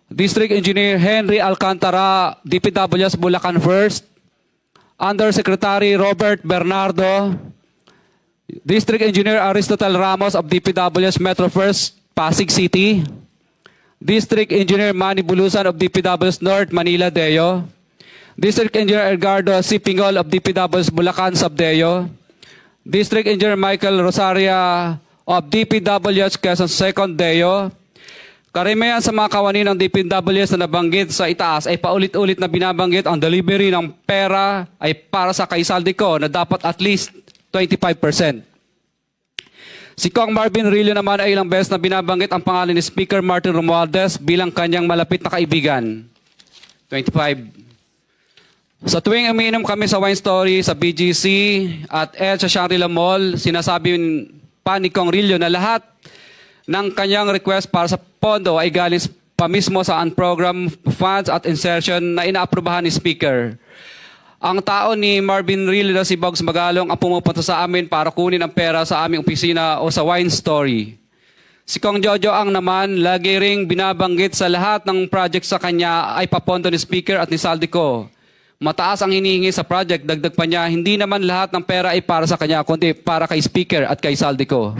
District Engineer Henry Alcantara, DPWS Bulacan First. Undersecretary Robert Bernardo. District Engineer Aristotle Ramos of DPWS Metro First, Pasig City. District Engineer Manny Bulusan of DPWS North, Manila Deo. District Engineer Edgardo C. Pingol of DPWS Bulacan Subdeo. District Engineer Michael Rosaria of DPWS Quezon Second Deo. Karamihan sa mga kawani ng DPWS na nabanggit sa itaas ay paulit-ulit na binabanggit ang delivery ng pera ay para sa kaisaldico na dapat at least 25%. Si Kong Marvin Rillo naman ay ilang beses na binabanggit ang pangalan ni Speaker Martin Romualdez bilang kanyang malapit na kaibigan. 25. Sa tuwing umiinom kami sa Wine Story, sa BGC at sa Shangri-La Mall, sinasabi pa ni Kong Rillo na lahat ng kanyang request para sa pondo ay galing pa mismo sa unprogrammed funds at insertion na inaaprubahan ni Speaker. Ang tao ni Marvin Rillo na si Bogs Magalong ang pumupunta sa amin para kunin ang pera sa aming opisina o sa Wine Story. Si Kong Jojo ang naman lagi ring binabanggit sa lahat ng project sa kanya ay papondo ni Speaker at ni Saldico. Mataas ang hinihingi sa project, dagdag pa niya, hindi naman lahat ng pera ay para sa kanya kundi para kay Speaker at kay Saldico.